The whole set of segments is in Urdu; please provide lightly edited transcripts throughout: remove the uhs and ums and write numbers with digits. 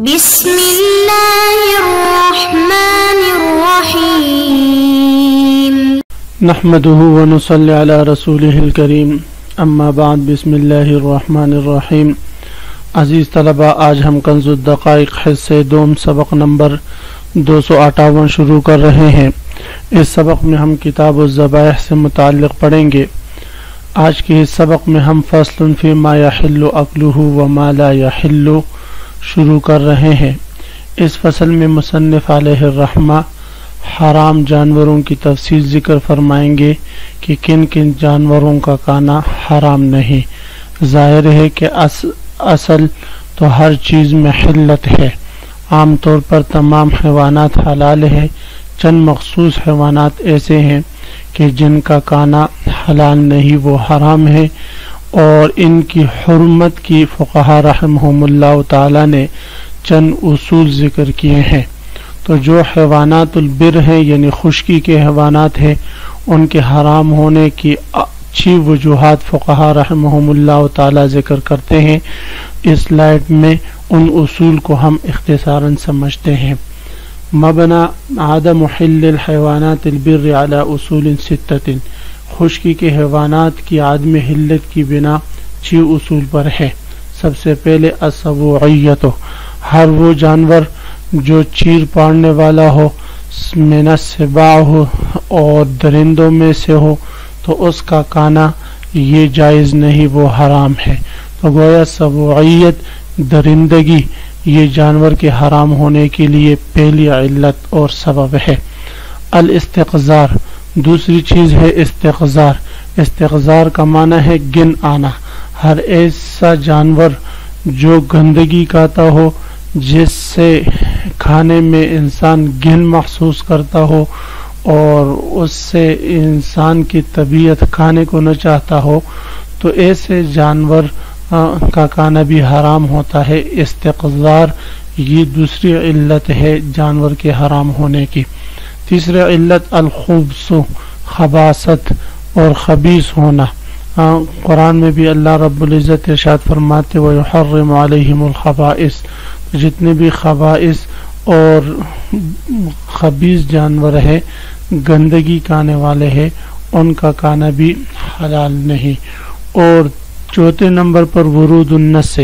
بسم اللہ الرحمن الرحیم نحمده ونصلی علی رسوله الکریم اما بعد بسم اللہ الرحمن الرحیم۔ عزیز طلبہ، آج ہم کنز الدقائق حصے دوم سبق نمبر 258 شروع کر رہے ہیں۔ اس سبق میں ہم کتاب الذبائح سے متعلق پڑھیں گے۔ آج کے اس سبق میں ہم فصل فی ما یحل اکلہ وما لا یحل شروع کر رہے ہیں۔ اس فصل میں مصنف علیہ الرحمہ حرام جانوروں کی تفصیل ذکر فرمائیں گے کہ کن کن جانوروں کا کھانا حرام نہیں۔ ظاہر ہے کہ اصل تو ہر چیز میں حلت ہے۔ عام طور پر تمام حیوانات حلال ہے۔ چند مخصوص حیوانات ایسے ہیں کہ جن کا کھانا حلال نہیں، وہ حرام ہے، اور ان کی حرمت کی فقہا رحمہم اللہ تعالی نے چند اصول ذکر کیے ہیں۔ تو جو حیوانات البر ہیں یعنی خشکی کے حیوانات ہیں، ان کے حرام ہونے کی اچھی وجوہات فقہا رحمہم اللہ تعالی ذکر کرتے ہیں۔ اس سلائیڈ میں ان اصول کو ہم اختصاراً سمجھتے ہیں۔ مبنی عدم حل الحیوانات البر علی اصول ستۃ، خشکی کے حیوانات کی عدم حلت کی بنا 6 اصول پر ہے۔ سب سے پہلے السبوعیت، ہر وہ جانور جو چیر پاڑنے والا ہو، من السباع ہو اور درندوں میں سے ہو، تو اس کا کھانا یہ جائز نہیں، وہ حرام ہے۔ تو گویا سبوعیت، درندگی، یہ جانور کے حرام ہونے کے لیے پہلی علت اور سبب ہے۔ الاستقذار، دوسری چیز ہے استقذار۔ استقذار کا معنی ہے گن آنا۔ ہر ایسا جانور جو گندگی کھاتا ہو، جس سے کھانے میں انسان گن محسوس کرتا ہو اور اس سے انسان کی طبیعت کھانے کو نہ چاہتا ہو، تو ایسے جانور کا کھانا بھی حرام ہوتا ہے۔ استقذار یہ دوسری علت ہے جانور کے حرام ہونے کی۔ تیسری علت الخبث، خباثت اور خبیث ہونا۔ قرآن میں بھی اللہ رب العزت ارشاد فرماتے وَيُحَرِّمُ عَلَيْهِمُ الْخَبَائِث، جتنے بھی خبائث اور خبیث جانور ہیں، گندگی کھانے والے ہیں، ان کا کھانا بھی حلال نہیں۔ اور چوتھے نمبر پر ورود النس،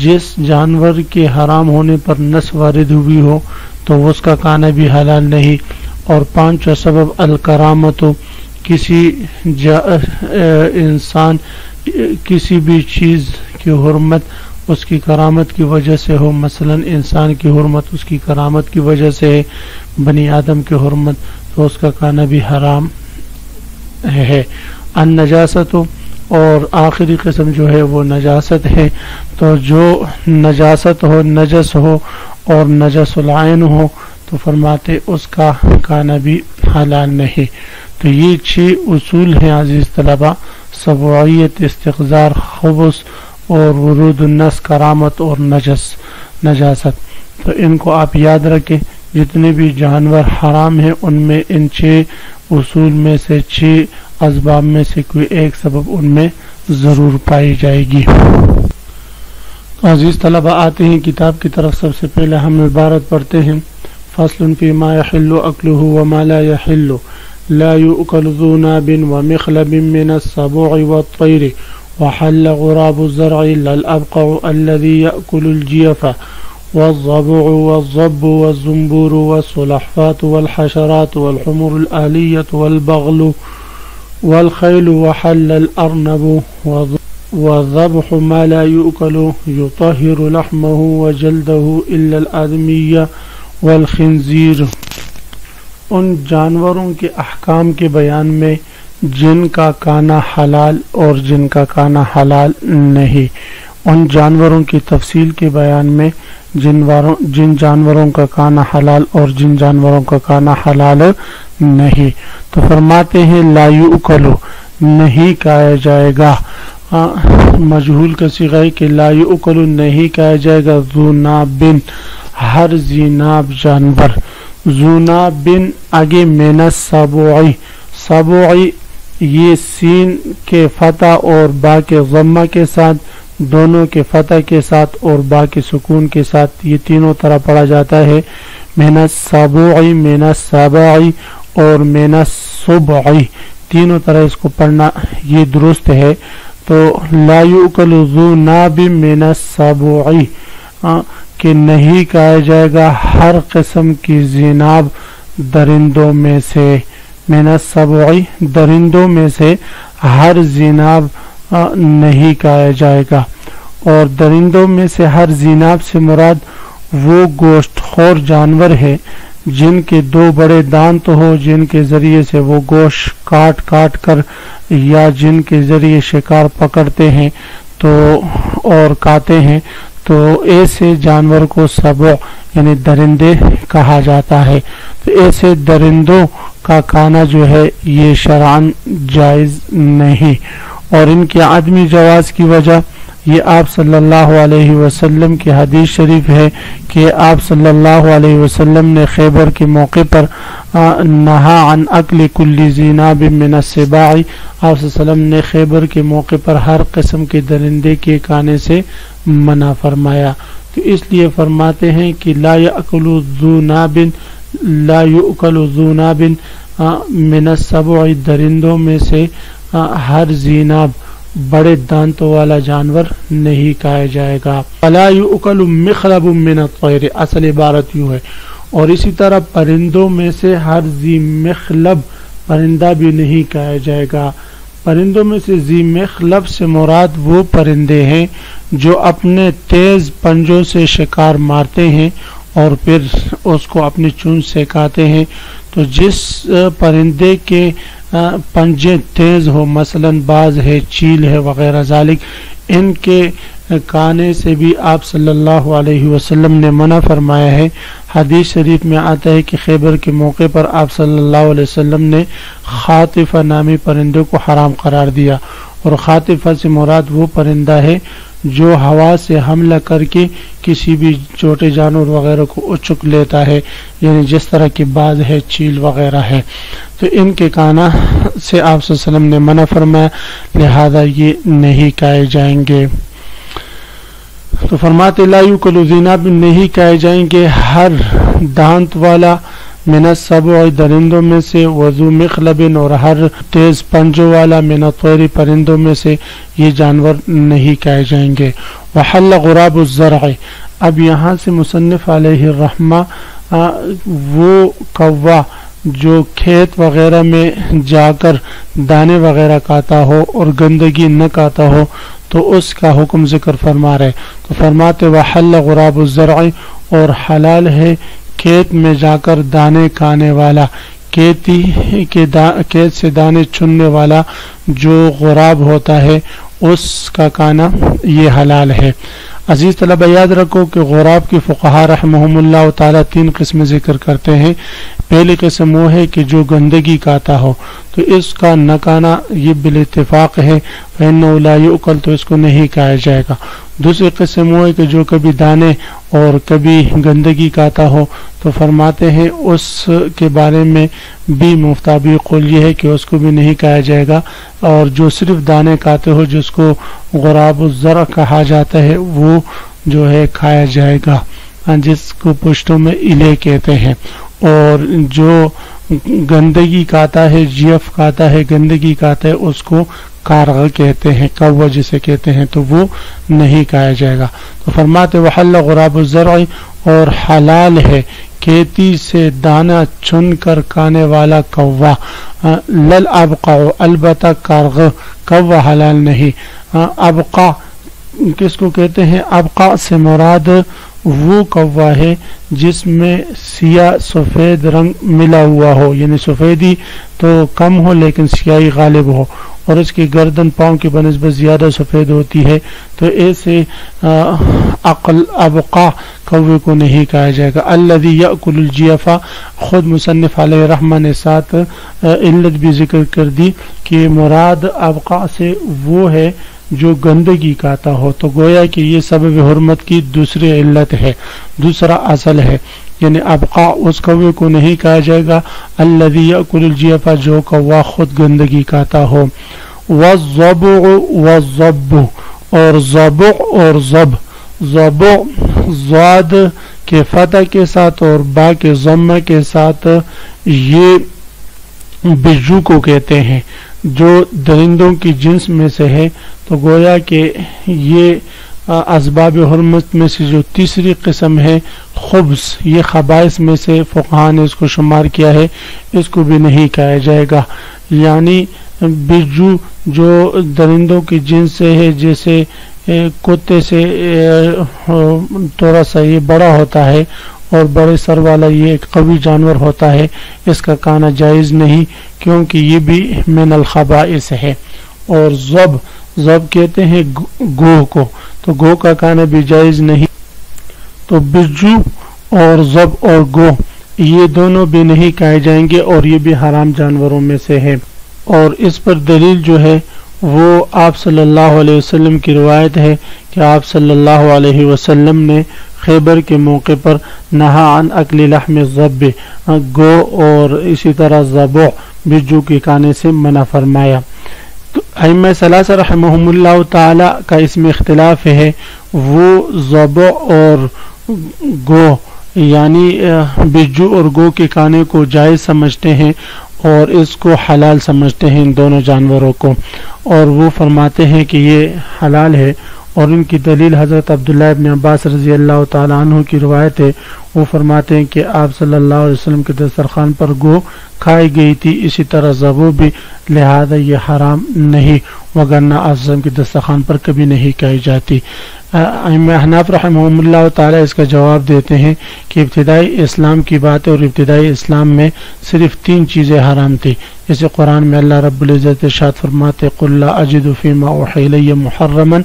جس جانور کے حرام ہونے پر نس وارد ہوئی ہو تو اس کا کھانا بھی حلال نہیں۔ اور پانچواں سبب الکرامت، کسی انسان کسی بھی چیز کی حرمت اس کی کرامت کی وجہ سے ہو، مثلا انسان کی حرمت اس کی کرامت کی وجہ سے ہے، بنی آدم کی حرمت، تو اس کا کھانا بھی حرام ہے۔ النجاست، اور آخری قسم جو ہے وہ نجاست ہے۔ تو جو نجاست ہو، نجس ہو اور نجس العین ہو، تو فرماتے اس کا کھانا بھی حلال نہیں۔ تو یہ 6 اصول ہیں عزیز طلبہ، سبوعیت، استقذار، خبث اور ورود النس، کرامت اور نجاست۔ تو ان کو آپ یاد رکھیں، جتنے بھی جانور حرام ہیں ان میں ان 6 اصول میں سے 6 اسباب میں سے کوئی ایک سبب ان میں ضرور پائی جائے گی۔ تو عزیز طلبہ آتے ہیں کتاب کی طرف۔ سب سے پہلے ہم عبارت پڑھتے ہیں فصل فی ما یحل اکلہ وما لا یحل، لا یؤکل ذو ناب ومخلب من السبوع والطیر وحل غراب الزرع الا الابقع الذي يأكل الجيف والضبع والضب والزنبور والسلحفاة والحشرات والحمر الأهلية والبغل والخيل وحل الأرنب والذبح ما لا يؤكل يطهر لحمه وجلده إلا الآدمية والخنزير۔ ان جانوروں کے احکام کے بیان میں جن کا کھانا حلال اور جن کا کھانا حلال نہیں، ان جانوروں کی تفصیل کے بیان میں جن جانوروں کا کھانا حلال اور جن جانوروں کا کھانا حلال نہیں۔ تو فرماتے ہیں لا یؤکل، نہیں کھایا جائے گا، مجہول کا صیغہ ہے کہ لا یؤکل، نہیں کھایا جائے گا، ذو ناب، ہر ذی ناب جانور۔ ذو ناب آگے من السبوع، سبوع یہ سین کے فتح اور با کے ضمہ کے ساتھ دونوں کے فتح کے ساتھ اور با کے سکون کے ساتھ یہ تینوں طرح پڑھا جاتا ہے، من السبوعی، من السباعی اور من السبعی، تینوں طرح اس کو پڑھنا یہ درست ہے۔ تو لا یؤکل ذو ناب من السبوعی کہ نہیں کہا جائے گا ہر قسم کی زیناب درندوں میں سے، من السبعی درندوں میں سے ہر زیناب نہیں کہا جائے گا، اور درندوں میں سے ہر زیناب سے مراد وہ گوشت خور جانور ہے جن کے دو بڑے دانت ہو، جن کے ذریعے سے وہ گوشت کاٹ کاٹ کر یا جن کے ذریعے شکار پکڑتے ہیں تو اور کھاتے ہیں، تو ایسے جانور کو سبع یعنی درندے کہا جاتا ہے۔ تو ایسے درندوں کا کھانا جو ہے یہ شرعاً جائز نہیں، اور ان کے عدمی جواز کی وجہ یہ آپ صلی اللہ علیہ وسلم کی حدیث شریف ہے کہ آپ صلی اللہ علیہ وسلم نے خیبر کے موقع پر نہا عن اکل کل ذی ناب من السباع، آپ صلی اللہ علیہ وسلم نے خیبر کے موقع پر ہر قسم کے درندے کے کھانے سے منع فرمایا۔ تو اس لیے فرماتے ہیں کہ لا یأکل ذو ناب، لا یؤکل ذو ناب من السبع، درندوں میں سے ہر ذی ناب بڑے دانتوں والا جانور نہیں کہا جائے گا۔ فلا یؤکل مخلب من الطیر، اصل عبارت یوں ہے، اور اسی طرح پرندوں میں سے ہر ذی مخلب پرندہ بھی نہیں کہا جائے گا۔ پرندوں میں سے ذی مخلب سے مراد وہ پرندے ہیں جو اپنے تیز پنجوں سے شکار مارتے ہیں اور پھر اس کو اپنی چونچ سے کھاتے ہیں۔ تو جس پرندے کے پنجے تیز ہو، مثلا باز ہے، چیل ہے وغیرہ ذالک، ان کے کھانے سے بھی آپ صلی اللہ علیہ وسلم نے منع فرمایا ہے۔ حدیث شریف میں آتا ہے کہ خیبر کے موقع پر آپ صلی اللہ علیہ وسلم نے خاطفہ نامی پرندے کو حرام قرار دیا، اور خاطفہ سے مراد وہ پرندہ ہے جو ہوا سے حملہ کر کے کسی بھی چھوٹے جانور وغیرہ کو اچک لیتا ہے، یعنی جس طرح کی باز ہے، چیل وغیرہ ہے، تو ان کے کھانا سے آپ صلی اللہ علیہ وسلم نے منع فرمایا، لہذا یہ نہیں کھائے جائیں گے۔ تو فرماتے لا یؤکل ذی ناب، نہیں کھائے جائیں گے ہر دانت والا، من السبع درندوں میں سے، وذو مخلب اور ہر تیز پنجوں والا، من الطیر پرندوں میں سے، یہ جانور نہیں کھائے جائیں گے۔ وحل غراب الزرع، اب یہاں سے مصنف علیہ الرحمہ وہ کوا جو کھیت وغیرہ میں جا کر دانے وغیرہ کھاتا ہو اور گندگی نہ کھاتا ہو تو اس کا حکم ذکر فرما رہے، تو فرماتے وحل غراب الزرع، اور حلال ہے کھیت میں جا کر دانے کھانے والا، کھیت سے دانے چننے والا جو غراب ہوتا ہے اس کا کھانا یہ حلال ہے۔ عزیز طلبہ یاد رکھو کہ غراب کی فقہا رحمہم اللہ تعالیٰ تین قسم ذکر کرتے ہیں۔ پہلی قسم وہ ہے کہ جو گندگی کھاتا ہو تو اس کا نہ کھانا یہ بالاتفاق ہے، فإنہ لا یؤکل، تو اس کو نہیں کھایا جائے گا۔ دوسری قسم وہ ہے کہ جو کبھی دانے اور کبھی گندگی کھاتا ہو تو فرماتے ہیں اس کے بارے میں بھی مفتابی قول یہ ہے کہ اس کو بھی نہیں کھایا جائے گا، اور جو صرف دانے کھاتے ہو جس کو غراب الزرع کہا جاتا ہے وہ جو ہے کھایا جائے گا، جس کو پشتوں میں الے کہتے ہیں، اور جو گندگی کھاتا ہے، جیف کھاتا ہے، گندگی کھاتا ہے، اس کو کارغ کہتے ہیں، کوا جسے کہتے ہیں، تو وہ نہیں کھایا جائے گا۔ تو فرماتے وحل غراب الزرع، اور حلال ہے کھیتی سے دانہ چن کر کھانے والا کوا، لل ابقع، البتہ کارغ، کوا حلال نہیں۔ ابقع کس کو کہتے ہیں؟ ابقع سے مراد وہ کوا ہے جس میں سیاہ سفید رنگ ملا ہوا ہو، یعنی سفیدی تو کم ہو لیکن سیاہی غالب ہو، اور اس کی گردن پاؤں کی بنسبت زیادہ سفید ہوتی ہے، تو ایسے ابقع کوے کو نہیں کہا جائے گا۔ الذی یأکل الجیف، خود مصنف علیہ رحمہ نے ساتھ علت بھی ذکر کر دی کہ مراد ابقع سے وہ ہے جو گندگی کھاتا ہو، تو گویا کہ یہ سبب حرمت کی دوسری علت ہے، دوسرا اصل ہے، یعنی ابقع اس کوے کو نہیں کہا جائے گا الذی یأکل الجیف، جو کوا خود گندگی کھاتا ہو۔ والضبع، والضب، اور ضبع اور ضب، ضبع ضاد کے فتح کے ساتھ اور با کے ضمہ کے ساتھ، یہ بجو کو کہتے ہیں جو درندوں کی جنس میں سے ہے. تو گویا کہ یہ اسباب حرمت میں سے جو تیسری قسم ہے خبث، یہ خبائث میں سے فقہاء نے اس کو شمار کیا ہے، اس کو بھی نہیں کہا جائے گا. یعنی بجو جو درندوں کی جنس سے ہے، جیسے کتے سے تھوڑا سا یہ بڑا ہوتا ہے اور بڑے سر والا یہ ایک قوی جانور ہوتا ہے، اس کا کھانا جائز نہیں کیونکہ یہ بھی من الخبائث ہے. اور ضب کہتے ہیں گوہ کو، تو گوہ کا کھانا بھی جائز نہیں. تو بجو اور ضب اور گوہ یہ دونوں بھی نہیں کھائے جائیں گے اور یہ بھی حرام جانوروں میں سے ہے. اور اس پر دلیل جو ہے وہ آپ صلی اللہ علیہ وسلم کی روایت ہے کہ آپ صلی اللہ علیہ وسلم نے خیبر کے موقع پر نہا عن اکل لحم الضب، گو اور اسی طرح ضبع بجو کے کھانے سے منع فرمایا. تو ائمہ ثلاثہ رحمہم اللہ تعالی کا اس میں اختلاف ہے، وہ ضبع اور گو یعنی بجو اور گو کے کھانے کو جائز سمجھتے ہیں اور اس کو حلال سمجھتے ہیں ان دونوں جانوروں کو، اور وہ فرماتے ہیں کہ یہ حلال ہے. اور ان کی دلیل حضرت عبداللہ ابن عباس رضی اللہ تعالیٰ عنہ کی روایت ہے، وہ فرماتے ہیں کہ آپ صلی اللہ علیہ وسلم کے دسترخوان پر گو کھائی گئی تھی، اسی طرح ضبع بھی، لہذا یہ حرام نہیں، وگرنہ آپ صلی اللہ علیہ وسلم کے دسترخوان پر کبھی نہیں کھائی جاتی. ائمہ احناف رحمہم اللہ تعالیٰ اس کا جواب دیتے ہیں کہ ابتدائی اسلام کی بات ہے اور ابتدائی اسلام میں صرف 3 چیزیں حرام تھی، جیسے قرآن میں اللہ رب العزت ارشاد فرماتے قل لا اجد فیما اوحی الی محرما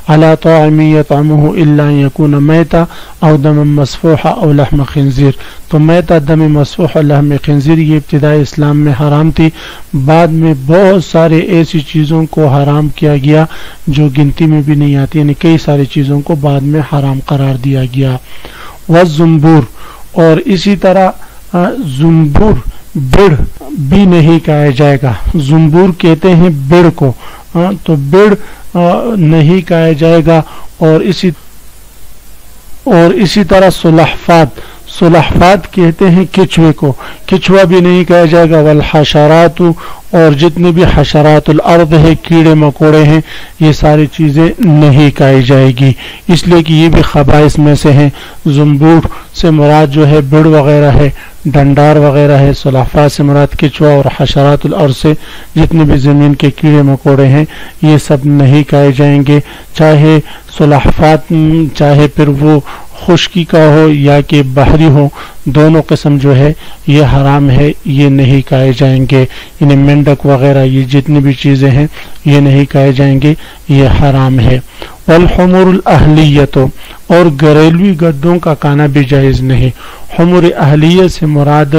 علی طاعم یطعمہ الا ان یکون میتا او دما مسفوحا او لحم خنزیر. تو میتا، دم مسفوح اور لحم خنزیر یہ ابتدائی اسلام میں حرام تھی. بعد میں بہت سارے ایسی چیزوں کو حرام کیا گیا جو گنتی میں بھی نہیں آتی، یعنی کئی ساری چیزوں کو بعد میں حرام قرار دیا گیا. والزنبور، اور اسی طرح زنبور بڑ بھی نہیں کہا جائے گا. زنبور کہتے ہیں بڑ کو، تو بڑ نہیں کہا جائے گا. اور اسی طرح سلحفات کہتے ہیں کچھوے کو، کچھوا بھی نہیں کہا جائے گا. والحشرات، اور جتنے بھی حشرات الارض ہے، کیڑے مکوڑے ہیں، یہ ساری چیزیں نہیں کہی جائے گی، اس لیے کہ یہ بھی خبائث میں سے ہیں. زنبور سے مراد جو ہے بڑ وغیرہ ہے، ڈنڈار وغیرہ ہے. سلحفات سے مراد کچھوا اور حشرات الارض سے جتنے بھی زمین کے کیڑے مکوڑے ہیں یہ سب نہیں کہے جائیں گے، چاہے سلحفات چاہے پھر وہ خشکی کا ہو یا کہ بحری ہو، دونوں قسم جو ہے یہ حرام ہے، یہ نہیں کہے جائیں گے. یعنی مینڈک وغیرہ یہ جتنی بھی چیزیں ہیں یہ نہیں کہے جائیں گے، یہ حرام ہے. والحمر الاہلیت، اور گھریلوی گدوں کا کھانا بھی جائز نہیں. حمر اہلیت سے مراد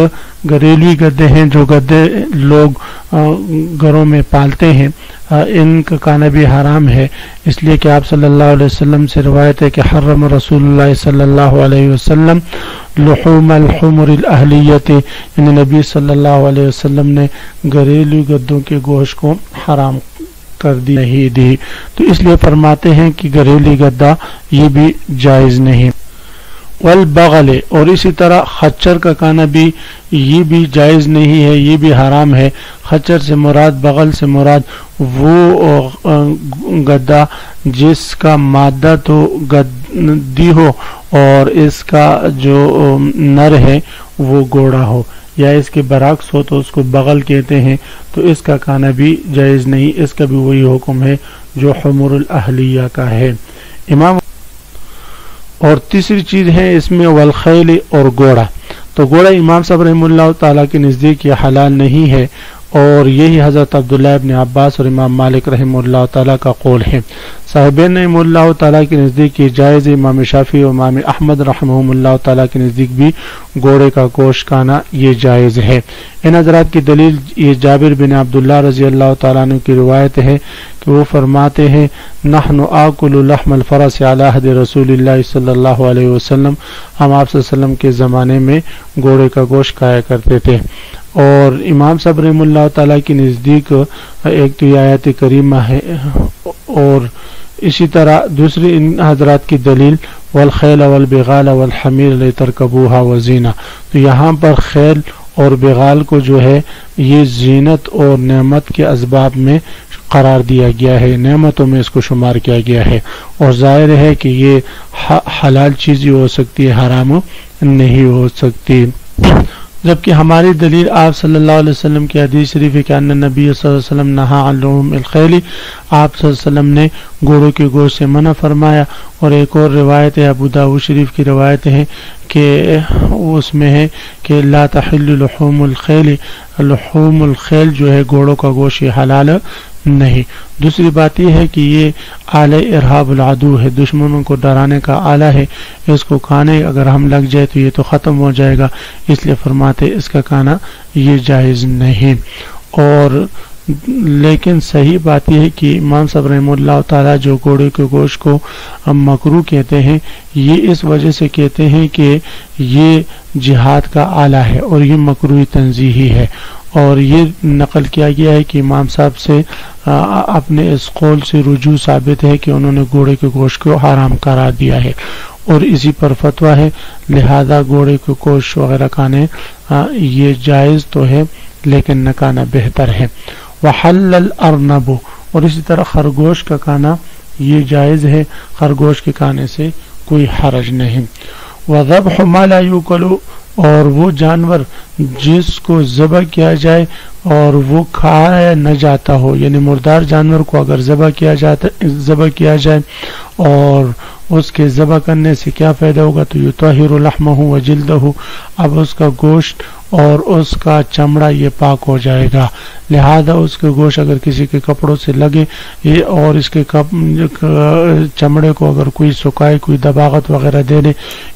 گھریلوی گدے ہیں جو گدے لوگ گھروں میں پالتے ہیں، ان کا کھانا بھی حرام ہے، اس لیے کہ آپ صلی اللہ علیہ وسلم سے روایت ہے کہ حرم رسول اللہ صلی اللہ علیہ وسلم لحوم الحمر الاہلیت، یعنی نبی صلی اللہ علیہ وسلم نے گھریلو گدوں کے گوشت کو حرام کر دی نہیں دی. تو اس لیے فرماتے ہیں کہ گھریلو گدا یہ بھی جائز نہیں. والبغل، اور اسی طرح خچر کا کھانا بھی یہ بھی جائز نہیں ہے، یہ بھی حرام ہے. خچر سے مراد، بغل سے مراد وہ گدا جس کا مادہ تو گدی ہو اور اس کا جو نر ہے وہ گوڑا ہو، یا اس کے برعکس ہو تو اس کو بغل کہتے ہیں. تو اس کا کھانا بھی جائز نہیں، اس کا بھی وہی حکم ہے جو حمر الاہلیہ کا ہے. امام اور تیسری چیز ہے اس میں والخیل، اور گھوڑا. تو گھوڑا امام صاحب رحمہ اللہ تعالیٰ کے نزدیک یہ حلال نہیں ہے، اور یہی حضرت عبداللہ ابن عباس اور امام مالک رحمہ اللہ تعالیٰ کا قول ہے. صاحبین رحمہ اللہ تعالیٰ کے نزدیک یہ جائز، امام شافعی اور امام احمد رحمہ اللہ تعالیٰ کے نزدیک بھی گھوڑے کا گوشت کھانا یہ جائز ہے. ان حضرات کی دلیل یہ جابر بن عبداللہ رضی اللہ تعالیٰ عنہ کی روایت ہے کہ وہ فرماتے ہیں نحن آکل لحم الفرس علی عہد رسول اللہ صلی اللہ علیہ وسلم، ہم آپ صلی اللہ علیہ وسلم کے زمانے میں گھوڑے کا گوشت کھایا کرتے تھے. اور امام صاحب رحمہ اللہ تعالیٰ کے نزدیک ایک تو یہ آیت کریمہ ہے، اور اسی طرح دوسری ان حضرات کی دلیل والخیل والبغال والحمیر لترکبوها وزینہ، تو یہاں پر خیل اور بغال کو جو ہے یہ زینت اور نعمت کے اسباب میں قرار دیا گیا ہے، نعمتوں میں اس کو شمار کیا گیا ہے، اور ظاہر ہے کہ یہ حلال چیز ہی ہو سکتی ہے، حرام نہیں ہو سکتی۔ جبکہ ہماری دلیل آپ صلی اللہ علیہ وسلم کی حدیث شریف ہے کہ ان نبی صلی اللہ علیہ وسلم نہا عن لحوم الخیل، آپ صلی اللہ علیہ وسلم نے گھوڑوں کے گوشت سے منع فرمایا۔ اور ایک اور روایت ہے، ابو داؤد شریف کی روایت ہے کہ اس میں ہے کہ لا تحل لحوم الخیل، لحوم الخیل جو ہے گھوڑوں کا گوشت یہ حلال نہیں۔ دوسری بات یہ ہے کہ یہ آلہ ارہاب العدو ہے، دشمنوں کو ڈرانے کا آلہ ہے، اس کو کھانے اگر ہم لگ جائے تو یہ تو ختم ہو جائے گا، اس لیے فرماتے اس کا کھانا یہ جائز نہیں۔ اور لیکن صحیح بات یہ ہے کہ امام صاحب رحمہ اللہ تعالیٰ جو گھوڑے کے گوشت کو مکروہ کہتے ہیں، یہ اس وجہ سے کہتے ہیں کہ یہ جہاد کا آلہ ہے اور یہ مکروہ تنزیہی ہے، اور یہ نقل کیا گیا ہے کہ امام صاحب سے اپنے اس قول سے رجوع ثابت ہے کہ انہوں نے گھوڑے کے گوشت کو حرام قرار دیا ہے، اور اسی پر فتویٰ ہے، لہذا گھوڑے کے گوشت وغیرہ کھانے یہ جائز تو ہے لیکن نہ کھانا بہتر ہے۔ وحل الارنب، اور اسی طرح خرگوش کا کھانا یہ جائز ہے، خرگوش کے کھانے سے کوئی حرج نہیں۔ وذبح ما لا یؤکل، اور وہ جانور جس کو ذبح کیا جائے اور وہ کھایا نہ جاتا ہو، یعنی مردار جانور کو اگر ذبح کیا جائے اور اس کے ذبح کرنے سے کیا فائدہ ہوگا، تو یطہر لحمہ وجلدہ، اب اس کا گوشت اور اس کا چمڑا یہ پاک ہو جائے گا، لہذا اس کے گوشت اگر کسی کے کپڑوں سے لگے اور اس کے چمڑے کو اگر کوئی سکائے، کوئی دباغت وغیرہ دے دے،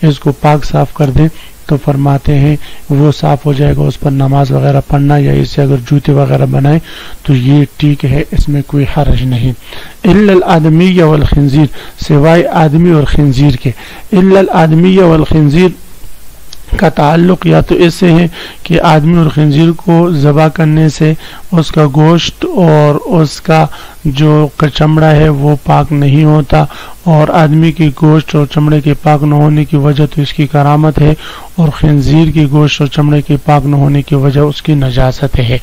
اس کو پاک صاف کر دے تو فرماتے ہیں وہ صاف ہو جائے گا، اس پر نماز وغیرہ پڑھنا یا اس سے اگر جوتے وغیرہ بنائیں تو یہ ٹھیک ہے، اس میں کوئی حرج نہیں۔ الا الآدمی والخنزیر، سوائے آدمی اور خنزیر کے۔ الا الآدمی والخنزیر کا تعلق یا تو اس سے ہے کہ آدمی اور خنزیر کو ذبح کرنے سے اس کا گوشت اور اس کا جو چمڑا ہے وہ پاک نہیں ہوتا، اور آدمی کی گوشت اور چمڑے کے پاک نہ ہونے کی وجہ تو اس کی کرامت ہے، اور خنزیر کی گوشت اور چمڑے کے پاک نہ ہونے کی وجہ اس کی نجاست ہے۔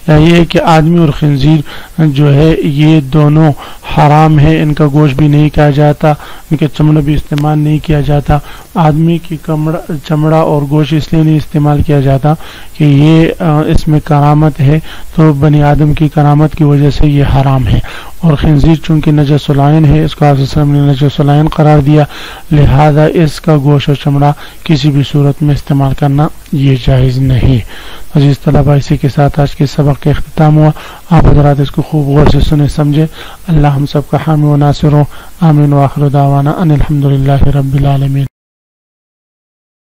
یا یہ ہے کہ آدمی اور خنزیر جو ہے یہ دونوں حرام ہے، ان کا گوشت بھی نہیں کھایا جاتا، ان کے چمڑا بھی استعمال نہیں کیا جاتا۔ آدمی کی چمڑا اور گوشت اس لیے نہیں استعمال کیا جاتا کہ یہ اس میں کرامت ہے، تو بنی آدم کی کرامت کی وجہ سے یہ حرام ہے، اور خنزیر چونکہ نجس العین ہے، اس کو آپ صلی اللہ علیہ وسلم نے نجس العین قرار دیا، لہذا اس کا گوشت اور چمڑا کسی بھی صورت میں استعمال کرنا یہ جائز نہیں۔ عزیز طلبہ، اسی کے ساتھ آج کے سبق کا اختتام ہوا۔ آپ حضرات اس کو خوب غور سے سنیں سمجھے۔ اللہ ہم سب کا حامی و ناصر ہو، آمین، وآخر دعوانا ان الحمدللہ رب العالمین۔